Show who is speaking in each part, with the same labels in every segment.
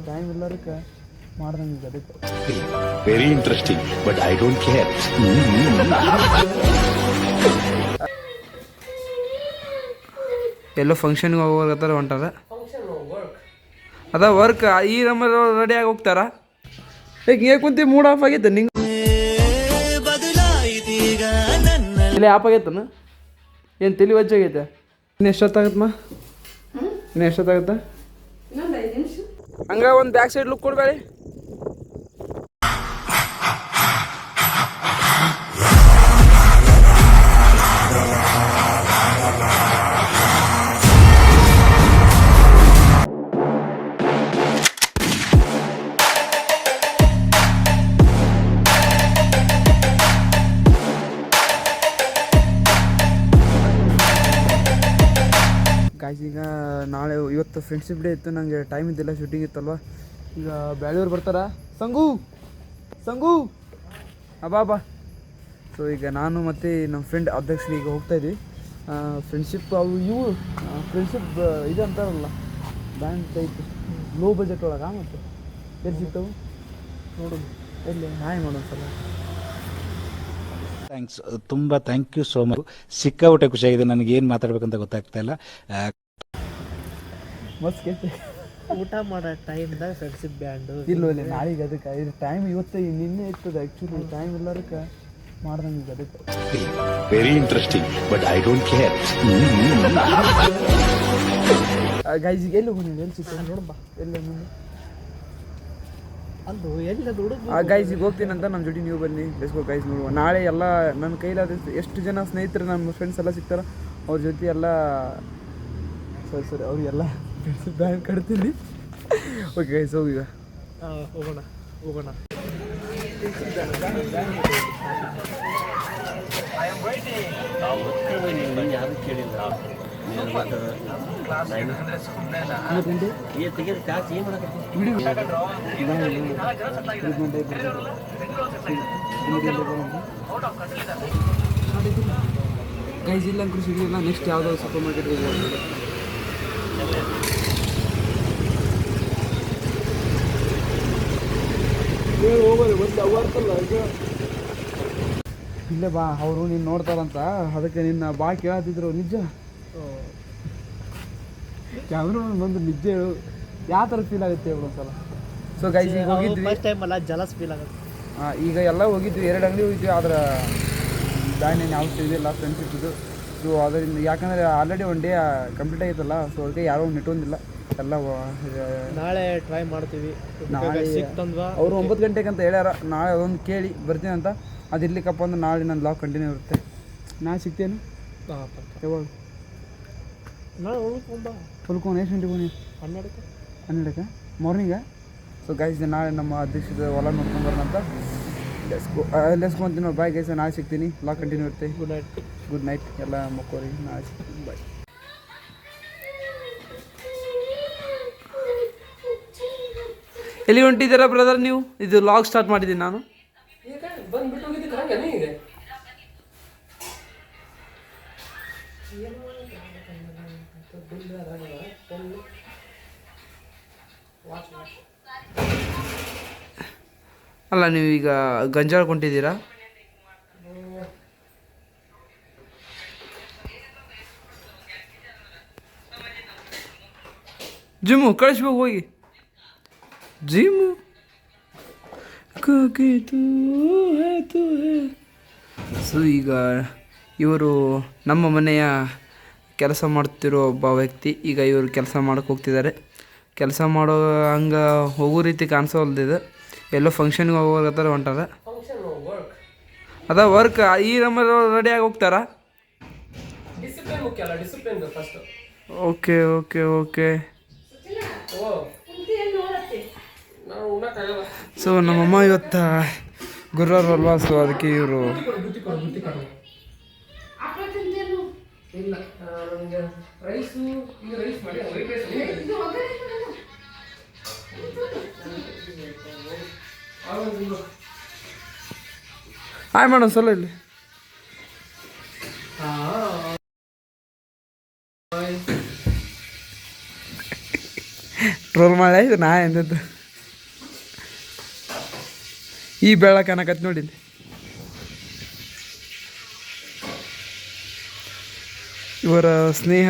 Speaker 1: Time ಎಲ್ಲರಕ್ಕೆ ಮಾಡ್ದಂಗೆ ಅದಕ್ಕೆ
Speaker 2: very interesting but I don't care.
Speaker 1: ಎಲ್ಲೋ ಫಂಕ್ಷನ್ಗೆ ಹೋಗೋತ್ತಾರ ಹೊಂಟಾರ. ಅದ ವರ್ಕ್ ಈ ನಮ್ಮ ರೆಡಿಯಾಗಿ ಹೋಗ್ತಾರ. ಈಗ ಹಿಂಗೆ ಕುಂತಿ ಮೂಡ್ ಆಫ್ ಆಗೈತೆ ನಿಂಗೆ ಇಲ್ಲಿ ಆಪ್ ಆಗೈತನ ಏನು ತಲೆ ವಜ್ಜಾಗೈತೆ. ಇನ್ನು ಎಷ್ಟೊತ್ತಾಗತ್ತಮ್ಮ? ಇನ್ನು ಎಷ್ಟೊತ್ತಾಗತ್ತ? ಹಂಗ ಒಂದು ಬ್ಯಾಕ್ ಸೈಡ್ ಲುಕ್ ಕೊಡ್ಬೇಡಿ. ಗಾಯ್ಸ್ ಈಗ ನಾಳೆ ಇವತ್ತು ಫ್ರೆಂಡ್ಶಿಪ್ ಡೇ ಇತ್ತು, ನನಗೆ ಟೈಮ್ ಇದ್ದಿಲ್ಲ, ಶೂಟಿಂಗ್ ಇತ್ತಲ್ವ. ಈಗ ಬ್ಯಾಳಿಯವ್ರು ಬರ್ತಾರ. ಸಂಗು ಸಂಗು ಅಬ್ಬಾ. ಸೊ ಈಗ ನಾನು ಮತ್ತು ನಮ್ಮ ಫ್ರೆಂಡ್ ಅಧ್ಯಕ್ಷರು ಈಗ ಹೋಗ್ತಾಯಿದ್ವಿ. ಫ್ರೆಂಡ್ಶಿಪ್ ಅವು ಇವು ಫ್ರೆಂಡ್ಶಿಪ್ ಇದು ಅಂತಾರಲ್ಲ ಬ್ಯಾಂಡ್ ಟೈಪ್ ಲೋ ಬಜೆಟ್ ಒಳಗೆ. ಮತ್ತು ಎಲ್ಲಿ ಸಿಗ್ತಾವೆ ನೋಡೋದು, ಎಲ್ಲಿ ಹಾಯ್ ಮಾಡೋದು ಸಲ.
Speaker 2: ಥ್ಯಾಂಕ್ಸ್, ತುಂಬ ಥ್ಯಾಂಕ್ ಯು ಸೋ ಮಚ್. ಸಿಕ್ಕಾಬಿಟ್ಟೆ ಖುಷಿಯಾಗಿದೆ. ನನಗೆ ಏನು ಮಾತಾಡ್ಬೇಕಂತ ಗೊತ್ತಾಗ್ತಾ ಇಲ್ಲ.
Speaker 1: ಮಸ್ತ್
Speaker 3: ಊಟ ಮಾಡೋ ಟೈಮ್ದಾಗ ಫ್ರೆಂಡ್ಶಿಪ್ ಬ್ಯಾಂಡು
Speaker 1: ಇಲ್ಲ ನಾಳೆಗೆ ಅದಕ್ಕೆ ಇದು ಟೈಮ್ ಇವತ್ತು ನಿನ್ನೆ ಇರ್ತದೆ. ಆ್ಯಕ್ಚುಲಿ ಟೈಮ್ ಎಲ್ಲರಕ್ಕೆ ಮಾಡ್ದಂಗೆ ಅದಕ್ಕೆ
Speaker 2: very interesting but I don't care.
Speaker 1: ಗೈಸಿಗೆ ಎಲ್ಲಿ ಹೋಗಿ ಎಲ್ಲಿ ಸಿಗ್ತಾನೆ ನೋಡಪ್ಪ. ಎಲ್ಲ
Speaker 3: ಅದು ಎಲ್ಲ ಹುಡುಗ
Speaker 1: ಗೈಸಿಗೆ ಹೋಗ್ತೀನಂತ ನಮ್ಮ ಜೊತೆ ನೀವು ಬನ್ನಿ. Let's go guys. ನೋಡುವ ನಾಳೆ ಎಲ್ಲ ನನ್ನ ಕೈಲಾದ ಎಷ್ಟು ಜನ ಸ್ನೇಹಿತರು ನಮ್ಮ ಫ್ರೆಂಡ್ಸ್ ಎಲ್ಲ ಸಿಗ್ತಾರ ಅವ್ರ ಜೊತೆ ಎಲ್ಲ ಸರಿ ಅವ್ರಿಗೆಲ್ಲ ಬ್ಯಾಂಡ್ ಕಟ್ತೀನಿ. ಓಕೆ ಗೈಸ್ ಹೋಗಿ
Speaker 3: ಹೋಗೋಣ. ಯಾರು ಕೇಳಿಲ್ಲ.
Speaker 1: ಗೈಸ್ ಇಲ್ಲ ಅಂಕರು ಸಿಗಲಿಲ್ಲ. ನೆಕ್ಸ್ಟ್ ಯಾವುದೋ ಸೂಪರ್ ಮಾರ್ಕೆಟ್ ಹೋಗಿ ಇಲ್ಲೇ ಬಾ. ಅವರು ನೀನು ನೋಡ್ತಾರಂತ ಅದಕ್ಕೆ ನಿನ್ನ ಬಾ ಕೇಳತ್ತಿದ್ರು. ನಿಜ ಕ್ಯಾಮ್ರಾ ಬಂದು ನಿಜ ಹೇಳು, ಯಾವ ಥರ ಫೀಲ್ ಆಗುತ್ತೆ ಹೇಳು ಒಂದ್ಸಲ. ಸೊ ಗೈಸ್ ಈಗ ಹೋಗಿದ್ವಿ,
Speaker 3: ಫಸ್ಟ್ ಟೈಮ್ ಅಲ್ಲ, ಜಲಸ್ ಫೀಲ್ ಆಗುತ್ತೆ.
Speaker 1: ಈಗ ಎಲ್ಲ ಹೋಗಿದ್ವಿ, 2 ಅಂಗಡಿ ಹೋಗಿದ್ವಿ. ಆದ್ರೆ ಬ್ಯಾಂಡ್ ಏನು ಯಾವುದು ಸಿಗಲಿಲ್ಲ ಫ್ರೆಂಡ್ಶಿಪ್ ಇದು. ಸೊ ಅದರಿಂದ ಯಾಕಂದರೆ ಆಲ್ರೆಡಿ 1 ಡೇ ಕಂಪ್ಲೀಟ್ ಆಗಿತ್ತಲ್ಲ. ಸೊ ಅದಕ್ಕೆ ಯಾರೂ ನೆಟ್ಟೊಂದಿಲ್ಲ ಎಲ್ಲ.
Speaker 3: ನಾಳೆ ಟ್ರೈ ಮಾಡ್ತೀವಿ.
Speaker 1: ನಾಳೆ
Speaker 3: ಸಿಕ್ತಂದ್ವಾ
Speaker 1: ಅವರು 9 ಗಂಟೆಗೆ ಅಂತ ಹೇಳ್ಯಾರ. ನಾಳೆ ಅದೊಂದು ಕೇಳಿ ಬರ್ತೀನಿ ಅಂತ. ಅದು ಇರ್ಲಿಕ್ಕಪ್ಪ ಅಂದ್ರೆ ನಾಳೆ ನನ್ನ ಲಾಗ್ ಕಂಟಿನ್ಯೂ ಇರುತ್ತೆ. ನಾಳೆ ಸಿಗ್ತೇನು ಯಾವಾಗ?
Speaker 3: ನಾಳೆ ಉಳ್ಕೊಂಡ
Speaker 1: ಫುಲ್ಕೊಂಡು ಎಷ್ಟು ಗಂಟೆಗೆ ಹೋಗಿ? 12ಕ್ಕೆ ಮಾರ್ನಿಂಗ. ಸೊ ಗೈಸ್ ನಾಳೆ ನಮ್ಮ ಅಧ್ಯಕ್ಷದ ಹೊಲ ನೋಡ್ಕೊಂಡು ಬರೋಣ ಅಂತ. ಲೆಸ್ಕೊಂತೀನಿ. ಬಾಯ್ ಗೈಸ್, ನಾಳೆ ಸಿಗ್ತೀನಿ. ಲಾಗ್ ಕಂಟಿನ್ಯೂ ಇರುತ್ತೆ. ಗುಡ್ ನೈಟ್ ಎಲ್ಲ ಮಕ್ಕೋರಿ. ನಾಳೆ ಸಿಗ್ತೀನಿ. ಬಾಯ್. ಎಲ್ಲಿ ಹೊಂಟಿದ್ದೀರಾ ಬ್ರದರ್ ನೀವು? ಇದು ಲಾಗ್ ಸ್ಟಾರ್ಟ್ ಮಾಡಿದ್ದೀನಿ ನಾನು. ಅಲ್ಲ ನೀವೀಗ ಗಂಜಾಳ ಕೊಂಡಿದ್ದೀರಾ? ಜಿಮ್ಮು ಕಳಿಸ್ಬೇಕು ಹೋಗಿ. ಜಿಮ್ಮು ಸೊ ಈಗ ಇವರು ನಮ್ಮ ಮನೆಯ ಕೆಲಸ ಮಾಡ್ತಿರೋ ಒಬ್ಬ ವ್ಯಕ್ತಿ. ಈಗ ಇವರು ಕೆಲಸ ಮಾಡೋಕ್ಕೆ ಹೋಗ್ತಿದ್ದಾರೆ. ಕೆಲಸ ಮಾಡೋ ಹಂಗೆ ಹೋಗೋ ರೀತಿ ಕಾಣಿಸೋಲ್ದಿದೆ. ಎಲ್ಲೋ ಫಂಕ್ಷನ್ಗೆ ಹೋಗೋತ್ತಾರ ಹೊಂಟಾರ. ಅದ ವರ್ಕ್ ಈ ನಮ್ಮ ರೆಡಿಯಾಗಿ ಹೋಗ್ತಾರ. Okay okay okay. ಸೊ ನಮ್ಮಮ್ಮ ಇವತ್ತು ಗುರುವಾರ ಅಲ್ವಾ, ಸೊ ಅದಕ್ಕೆ ಇವರು ಹಾಯ್ ಮಾಡೋಣ ಸಲ ಇಲ್ಲಿ. ಟ್ರೋಲ್ ಮಾಡಿ ನಾ ಎಂದದ್ದು ಈ ಬೆಳಕು ಅನ್ನಕತ್ ನೋಡಿ ಇವರ ಸ್ನೇಹ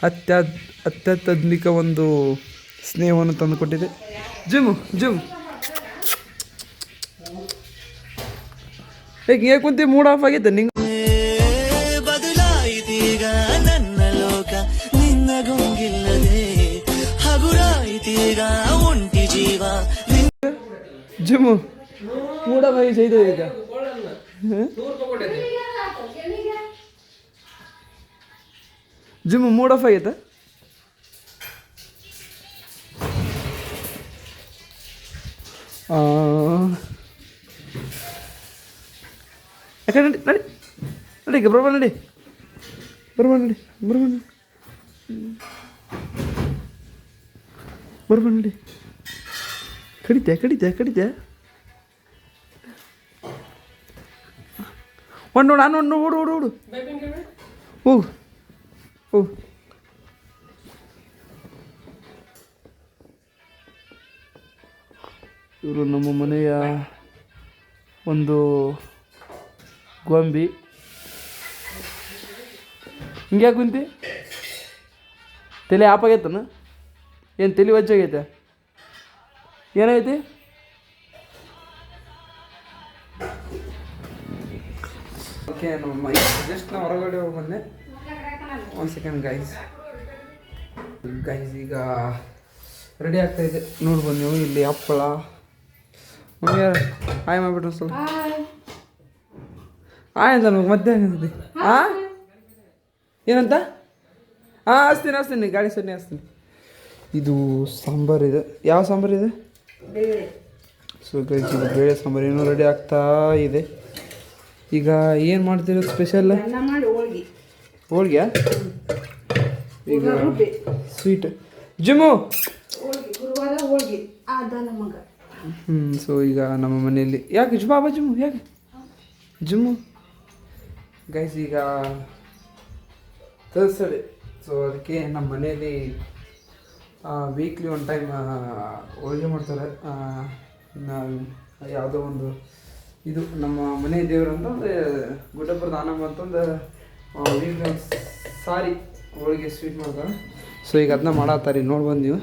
Speaker 1: ಅತ್ಯಧಿಕ ಒಂದು ಸ್ನೇಹವನ್ನು ತಂದುಕೊಟ್ಟಿದೆ. ಜಿಮ್ ಹೇಗೆ ಕುಂತಿ ಮೂಡ್ ಆಫ್ ಆಗೈತೆ ನಿಂಗೆ.
Speaker 4: ಬದಲಾಯಿತೀಗ ನನ್ನ ಲೋಕ ನಿನ್ನ ಗುಂಗಿಲ್ಲದೆ ಹಗುರಾಯಿತೀಗ ಒಂಟಿ ಜೀವ.
Speaker 1: ಜಿಮ್ಮು ಮೂಡ್ ಆಫ್ ಆಗಿ ಸೈದು ಈಗ ಜಿಮ್ಮು ಮೂಡ್ ಆಫ್ ಆಗೈತೆ. ಯಾಕೆ ನಡಿ ನಡಿ ನಡಿ ಬರ್ಬ ನಡಿ ಬರ್ಬ ನಡಿ ಬರ್ಬ ನಡಿ ಬರ್ಬ ನಡಿ ಕಡಿತೆ ಒಂದು ನೋಡು ನಾನು ಓಡು ಹೋಗು ಇವರು ನಮ್ಮ ಮನೆಯ ಒಂದು ಗೊಂಬಿ. ಹಿಂಗ್ಯಾಕೆ ಕುಂತಿ? ತಲೆ ಆಪಾಗೈತನ? ಏನು ತಲೆ ವಜ್ಜಾಗೈತೆ? ಏನಾಗೈತಿ? ಓಕೆ ನಮ್ಮ ಜಸ್ಟ್ ನಾವು ಹೊರಗಡೆ ಹೋಗಿ ಬಂದೆ. 1 ಸೆಕೆಂಡ್ ಗೈಸ್ ಈಗ ರೆಡಿ ಆಗ್ತಾಯಿದೆ. ನೋಡ್ಬೋದು ನೀವು ಇಲ್ಲಿ ಹಪ್ಪಳ ಮಮ್ಮಿ ಹಾಯ್ ಮಾಡಿಬಿಟ್ರು ಸ್ವಲ್ಪ ಹಾಯ್ ಅಂತ ನಮಗೆ ಮತ್ತೆ ಏನಂತ ಏನಂತ ಹಚ್ತೀನಿ ಗಾಡಿ ಸೊನ್ನೆ ಹಚ್ತೀನಿ. ಇದು ಸಾಂಬಾರು ಇದೆ. ಯಾವ ಸಾಂಬಾರು ಇದೆ? ಸೊ ಗೈಸ್ ಇದು ಬೇಳೆ ಸಾಂಬಾರು ಇನ್ನೂ ರೆಡಿ ಆಗ್ತಾ ಇದೆ. ಈಗ ಏನು ಮಾಡ್ತಿರೋದು ಸ್ಪೆಷಲ್? ಹೋಳ್ಗೆ ಈಗ ಸ್ವೀಟ್ ಜಿಮ್ಮು. ಸೊ ಈಗ ನಮ್ಮ ಮನೆಯಲ್ಲಿ ಯಾಕೆ ಜಿಮ್ಮು ಯಾಕೆ ಜಿಮ್ಮು ಗೈಸ್ ಈಗ ತರ್ಸ್ಡೆ. ಸೊ ಅದಕ್ಕೆ ನಮ್ಮ ಮನೆಯಲ್ಲಿ ವೀಕ್ಲಿ 1 ಟೈಮ್ ಹೋಳಿಗೆ ಮಾಡ್ತಾರೆ. ಯಾವುದೋ ಒಂದು ಇದು ನಮ್ಮ ಮನೆ ದೇವರು ಅಂತಂದರೆ ಗುಡ್ಡಪ್ಪರ ದಾನಮ್ಮ ಅಂತಂದು ವೀಕ್ಲಿ ಒಂದು ಸಾರಿ ಹೋಳಿಗೆ ಸ್ವೀಟ್ ಮಾಡ್ತಾರೆ. ಸೊ ಈಗ ಅದನ್ನ ಮಾಡತ್ತಾರೆ ನೋಡ್ಬಂದು ನೀವು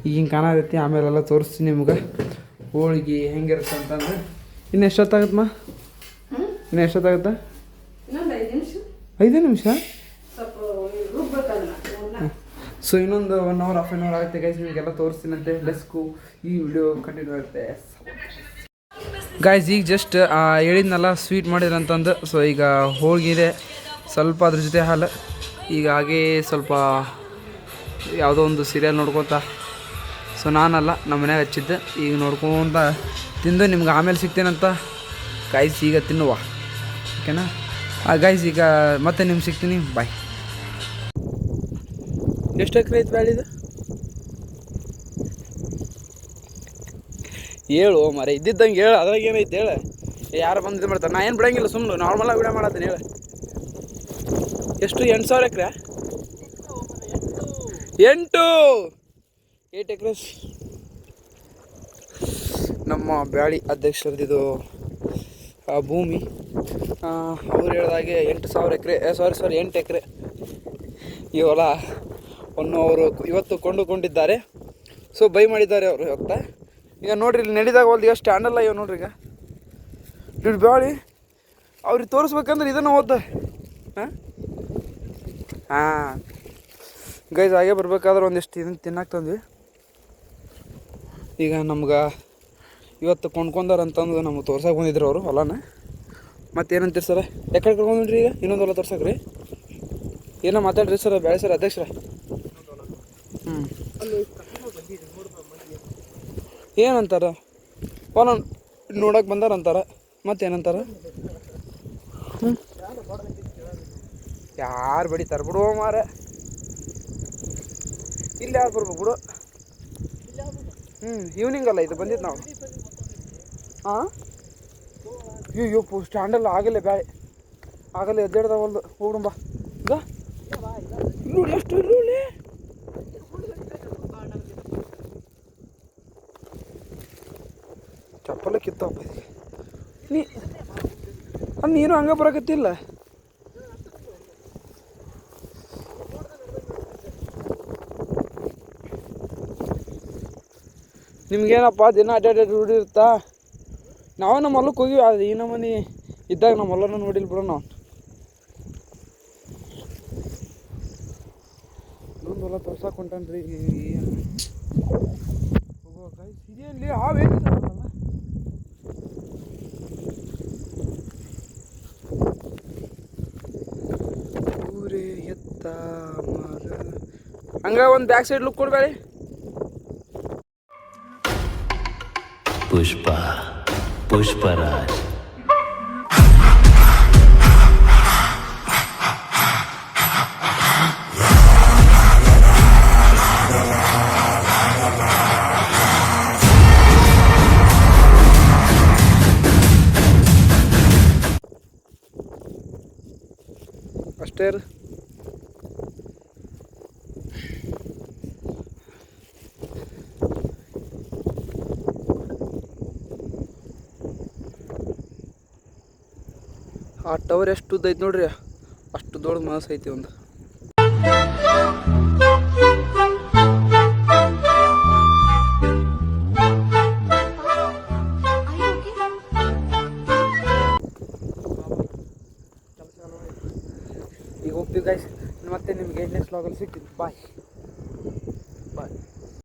Speaker 1: ಈಗಿನ ಕಾಣತೈತಿ. ಆಮೇಲೆಲ್ಲ ತೋರಿಸ್ತೀನಿ ನಿಮ್ಗೆ ಹೋಳಿಗೆ ಹೆಂಗಿರುತ್ತೆ ಅಂತಂದ್ರೆ. ಇನ್ನು ಎಷ್ಟೊತ್ತಾಗತ್ತಮ್ಮ? ಇನ್ನು ಎಷ್ಟೊತ್ತಾಗುತ್ತೆ? 5 ನಿಮಿಷ. ಸೊ ಇನ್ನೊಂದು 1 hour ಹಾಫ್ ಆನ್ ಅವರ್ ಆಗುತ್ತೆ ಗೈಸ್. ನಿಮಗೆಲ್ಲ ತೋರಿಸ್ತೀನಂತೆ. ಲೆಸ್ಕು ಈ ವಿಡಿಯೋ ಕಂಟಿನ್ಯೂ ಆಗುತ್ತೆ ಗೈಸ್. ಈಗ ಜಸ್ಟ್ ಹೇಳಿದ್ನಲ್ಲ ಸ್ವೀಟ್ ಮಾಡಿದ್ರಂತಂದು. ಸೊ ಈಗ ಹೋಳಿಗೆ ಇದೆ, ಸ್ವಲ್ಪ ಅದ್ರ ಜೊತೆ ಹಾಲು. ಈಗ ಹಾಗೇ ಸ್ವಲ್ಪ ಯಾವುದೋ ಒಂದು ಸೀರಿಯಲ್ ನೋಡ್ಕೊತ. ಸೊ ನಾನಲ್ಲ ನಮ್ಮ ಮನ್ಯಾಗ ಹಚ್ಚಿದ್ದೆ. ಈಗ ನೋಡ್ಕೊತ ತಿಂದು ನಿಮ್ಗೆ ಆಮೇಲೆ ಸಿಗ್ತೇನಂತ ಗೈಸ್. ಈಗ ತಿನ್ನುವ ಓಕೆನಾ ಗೈಸ್. ಈಗ ಮತ್ತೆ ನಿಮ್ಗೆ ಸಿಗ್ತೀನಿ. ಬಾಯ್. ಎಷ್ಟು ಎಕರೆ ಐತೆ ಬ್ಯಾಳಿದು? ಹೇಳು ಮರ ಇದ್ದಿದ್ದಂಗೆ ಹೇಳು. ಅದ್ರಾಗ ಏನೈತೆ ಹೇಳು. ಯಾರು ಬಂದು ಇದು ಮಾಡ್ತಾರೆ? ನಾ ಏನು ಬಿಡಂಗಿಲ್ಲ, ಸುಮ್ಮನೆ ನಾರ್ಮಲಾಗಿ ವಿಡಿಯೋ ಮಾಡತ್ತೀನಿ. ಹೇಳು ಎಷ್ಟು? 8,000 ಎಕರೆ? 8 ಎಕರೆ ನಮ್ಮ ಬ್ಯಾಳಿ ಅಧ್ಯಕ್ಷರದ್ದು ಭೂಮಿ. ಅವ್ರು ಹೇಳಿದಾಗೆ 8,000 ಎಕರೆ 8 ಎಕರೆ ಈ ಹೊಲ ಅನ್ನು ಅವರು ಇವತ್ತು ಕೊಂಡುಕೊಂಡಿದ್ದಾರೆ. ಸೊ ಬೈ ಮಾಡಿದ್ದಾರೆ ಅವರು ಇವತ್ತು. ಈಗ ನೋಡ್ರಿ ಇಲ್ಲಿ ನಡೆದಾಗ ಒಂದು ಎಷ್ಟು ಸ್ಟ್ಯಾಂಡಲ್ಲ ಇವ ನೋಡ್ರಿ. ಈಗ ಇವ್ರು ಬ್ಯಾಳಿ ಅವ್ರಿಗೆ ತೋರಿಸ್ಬೇಕಂದ್ರೆ ಇದನ್ನು ಓದ್ದ. ಹಾಂ ಗೈಸ್ ಹಾಗೆ ಬರ್ಬೇಕಾದ್ರೆ ಒಂದಿಷ್ಟು ಇದನ್ನು ತಿನ್ನಕ್ಕೆ ತಂದ್ವಿ. ಈಗ ನಮ್ಗೆ ಇವತ್ತು ಕೊಂಡ್ಕೊಂಡಾರಂತಂದು ನಮ್ಗೆ ತೋರ್ಸಕ್ಕೆ ಬಂದಿದ್ರು ಅವರು ಹೊಲನ. ಮತ್ತೇನಂತೀರಿ ಸರ? ಯಾಕಡೆ ಕರ್ಕೊಂಡ್ರಿ? ಈಗ ಇನ್ನೊಂದು ಹೊಲ ತೋರ್ಸಕ್ರಿ? ಏನೋ ಮಾತಾಡ್ರಿ ಸರ್, ಬ್ಯಾಳಿ ಸರ್ ಅಧ್ಯಕ್ಷರ. ಏನಂತಾರ? ಹೊಲ ನೋಡಕ್ಕೆ ಬಂದಾರಂತಾರ. ಮತ್ತೇನಂತಾರ? ಯಾರು ಬಡಿತಾರೆ ಬಿಡು ಮಾರ. ಇಲ್ಲಿ ಯಾರು ಬರ್ಬೇಕು ಬಿಡು. ಈವ್ನಿಂಗ್ ಅಲ್ಲ ಇದು ಬಂದಿದ್ದು ನಾವು. ಅಯ್ಯೋ ಸ್ಟ್ಯಾಂಡಲ್ಲ ಆಗಲ್ಲ ಬ್ಯಾಳೆ ಆಗಲ್ಲ. ಎದ್ದೇಳ್ದಾವಲ್ದು ಹೋಗ್ಬಿಡುಂಬ. ಈಗ ನೋಡಿ ಎಷ್ಟು ಇಲ್ಲಿ ಚಪ್ಪಲ ಕಿತ್ತಪ್ಪ ನೀ ನೀನು ಹಂಗೆ ಬರಕತ್ತಿಲ್ಲ. ನಿಮ್ಗೇನಪ್ಪ ದಿನ ಅಡ್ಡಾಡಿ ರೂಢಿ ಇರುತ್ತಾ? ನಾವು ನಮ್ಮ ಹೊಲಕ್ಕೆ ಹೋಗಿವಿ. ಅದು ಈ ನಮ್ಮನೆ ಇದ್ದಾಗ ನಮ್ಮ ಹೊಲನ ನೋಡಿಲ್ಲ ಬಿಡೋ ನಾವು. ಇನ್ನೊಂದು ಹೊಲ ತೋರ್ಸಕ್ಕೆ ಹೊಂಟನ್ರಿ. ಇದೇನು ಹಾವೇನಿಲ್ಲ ಊರೇ ಎತ್ತ ಮಗ. ಹಂಗ ಒಂದು ಬ್ಯಾಕ್ ಸೈಡ್ ಲುಕ್ ಕೊಡ್ಬೇಡಿ.
Speaker 4: ಪುಷ್ಪ ಪುಷ್ಪರಾಜ್
Speaker 1: ಅಷ್ಟೇ ರೀ. ಆ ಟವರ್ ಎಷ್ಟು ಉದ್ದ ಐತೆ ನೋಡ್ರಿ, ಅಷ್ಟು ದೊಡ್ಡ ಮನಸ್ಸು ಐತಿ ಒಂದು. ಈಗ ಹೋಗ್ತೀವಿ ಗೈಸ್, ಮತ್ತೆ ನಿಮ್ಗೆ ನೆಕ್ಸ್ಟ್ ವ್ಲಾಗಲ್ಲಿ ಸಿಗ್ತೀನಿ. ಬಾಯ್.